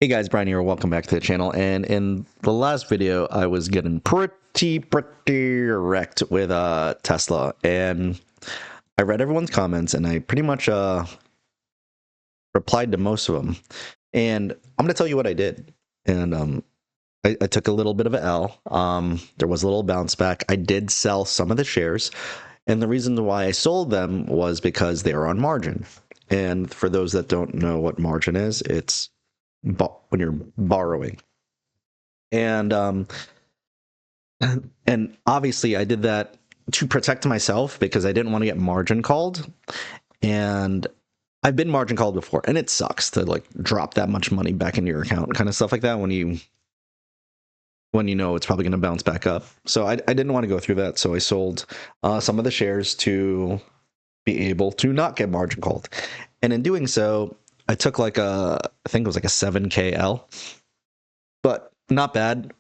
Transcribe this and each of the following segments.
Hey guys, Brian here. Welcome back to the channel. And in the last video, I was getting pretty wrecked with Tesla. And I read everyone's comments and I pretty much replied to most of them. And I'm gonna tell you what I did. And I took a little bit of an L. There was a little bounce back. I did sell some of the shares, and the reason why I sold them was because they were on margin. And for those that don't know what margin is, it's when you're borrowing. And and obviously I did that to protect myself because I didn't want to get margin called. And I've been margin called before, and it sucks to like drop that much money back into your account, kind of stuff like that when you know it's probably going to bounce back up. So I didn't want to go through that, so I sold some of the shares to be able to not get margin called. And in doing so, I took like I think it was like a 7K L, but not bad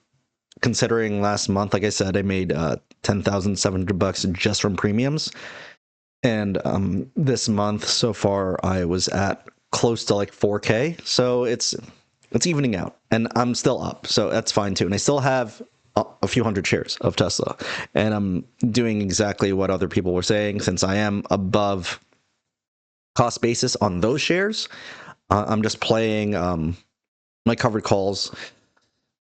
considering last month, like I said, I made $10,700 just from premiums. And this month so far, I was at close to like 4K. So it's evening out, and I'm still up, so that's fine too. And I still have a few hundred shares of Tesla, and I'm doing exactly what other people were saying. Since I am above cost basis on those shares, I'm just playing my covered calls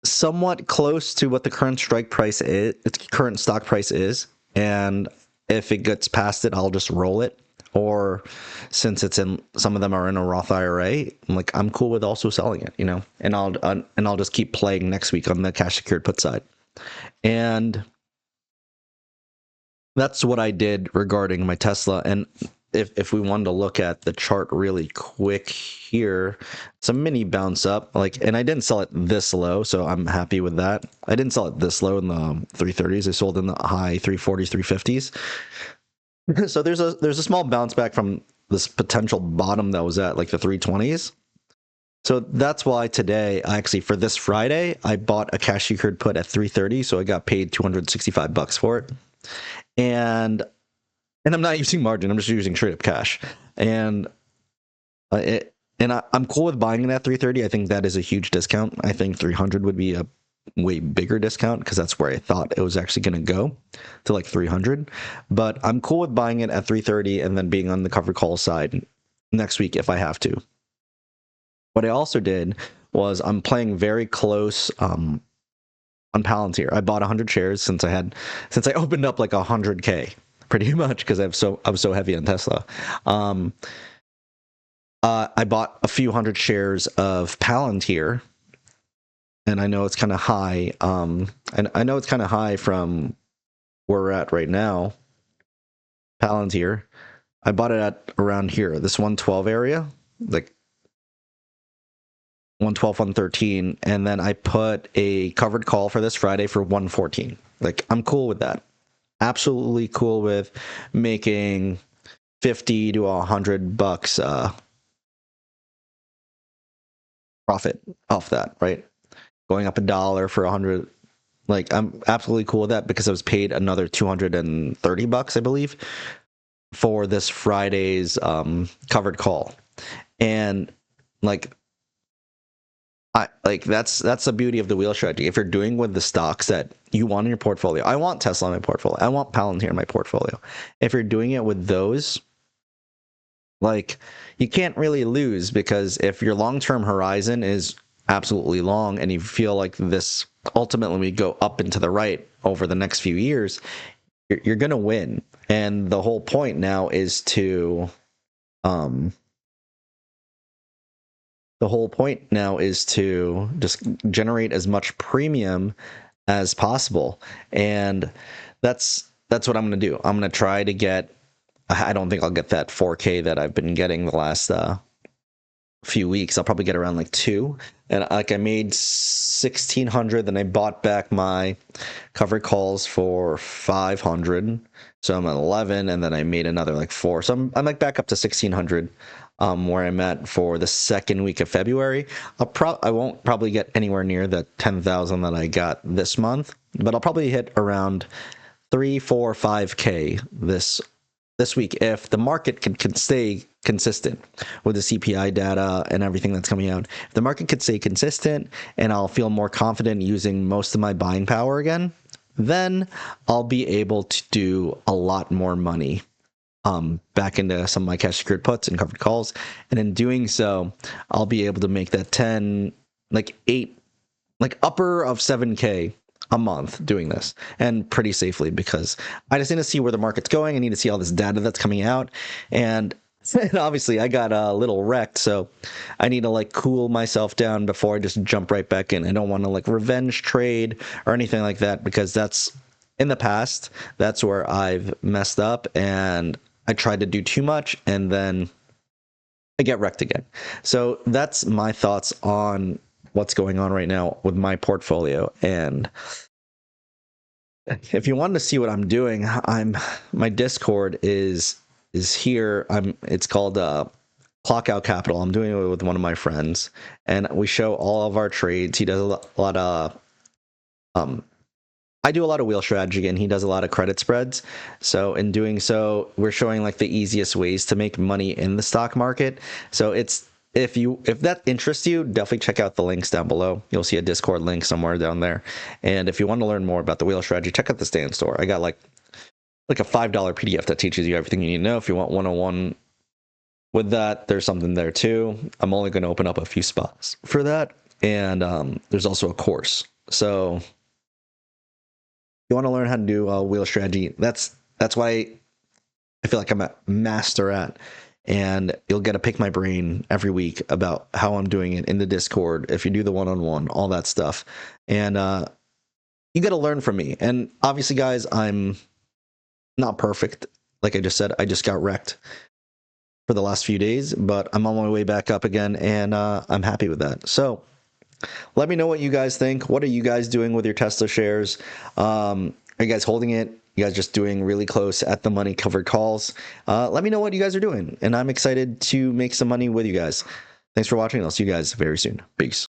somewhat close to what the current strike price is, its current stock price is, and if it gets past it, I'll just roll it. Or since it's in, some of them are in a Roth IRA, I'm cool with also selling it, and I'll just keep playing next week on the cash secured put side. And that's what I did regarding my Tesla. And if we wanted to look at the chart really quick here, it's a mini bounce up, and I didn't sell it this low, so I'm happy with that. I didn't sell it this low in the 330s. I sold in the high 340s, 350s. So there's a small bounce back from this potential bottom that was at like the 320s. So that's why today, actually for this Friday, I bought a cash secured put at 330, so I got paid $265 for it. And I'm not using margin, I'm just using straight up cash. And I'm cool with buying it at 330. I think that is a huge discount. I think 300 would be a way bigger discount because that's where I thought it was actually going to go, to like 300. But I'm cool with buying it at 330 and then being on the cover call side next week if I have to. What I also did was I'm playing very close on Palantir. I bought 100 shares since I opened up like 100K pretty much because I was so heavy on Tesla. I bought a few hundred shares of Palantir, and I know it's kind of high. And I know it's kind of high from where we're at right now. Palantir, I bought it at around here, this 112 area, like 112, 113, and then I put a covered call for this Friday for 114. I'm cool with that. Absolutely cool with making 50 to $100 profit off that, right? Going up $1 for 100. I'm absolutely cool with that because I was paid another $230, I believe, for this Friday's covered call. And that's the beauty of the wheel strategy. If you're doing with the stocks that you want in your portfolio, I want Tesla in my portfolio, I want Palantir in my portfolio. If you're doing it with those, you can't really lose, because if your long-term horizon is absolutely long and you feel like this ultimately we go up and to the right over the next few years, you're going to win. And the whole point now is to just generate as much premium as possible. And that's what I'm going to do. I'm going to try to get, I don't think I'll get that 4K that I've been getting the last few weeks. I'll probably get around like 2. And I made 1,600, then I bought back my covered calls for 500. So I'm at 11, and then I made another like 4. So I'm back up to 1,600. Where I'm at for the second week of February. I won't probably get anywhere near the 10,000 that I got this month, but I'll probably hit around 3, 4, 5K this this week, if the market can stay consistent with the CPI data and everything that's coming out, if the market could stay consistent and I'll feel more confident using most of my buying power again, then I'll be able to do a lot more money back into some of my cash secured puts and covered calls. And in doing so, I'll be able to make that 10, like 8, like upper of 7K a month doing this, and pretty safely, because I just need to see where the market's going. I need to see all this data that's coming out, and obviously I got a little wrecked, so I need to like cool myself down before I just jump right back in. I don't want to like revenge trade or anything like that, because that's in the past, that's where I've messed up and I tried to do too much and then I get wrecked again. So that's my thoughts on what's going on right now with my portfolio. And if you wanted to see what I'm doing, my Discord is here. It's called Clock Out Capital. I'm doing it with one of my friends, and we show all of our trades. He does a lot of I do a lot of wheel strategy and he does a lot of credit spreads. So in doing so, we're showing like the easiest ways to make money in the stock market. So if that interests you, definitely check out the links down below. You'll see a Discord link somewhere down there. And if you want to learn more about the wheel strategy, check out the Stand Store. I got like a $5 PDF that teaches you everything you need to know. If you want 101 with that, there's something there too. I'm only going to open up a few spots for that. And there's also a course. So you want to learn how to do wheel strategy, that's why I feel like I'm a master at, and you'll get to pick my brain every week about how I'm doing it in the Discord, if you do the one-on-one, all that stuff. And you got to learn from me. And obviously, guys, I'm not perfect. Like I just said, I just got wrecked for the last few days, but I'm on my way back up again, and I'm happy with that. So let me know what you guys think. What are you guys doing with your Tesla shares? Are you guys holding it? You guys just doing really close at the money covered calls? Let me know what you guys are doing, and I'm excited to make some money with you guys. Thanks for watching. I'll see you guys very soon. Peace.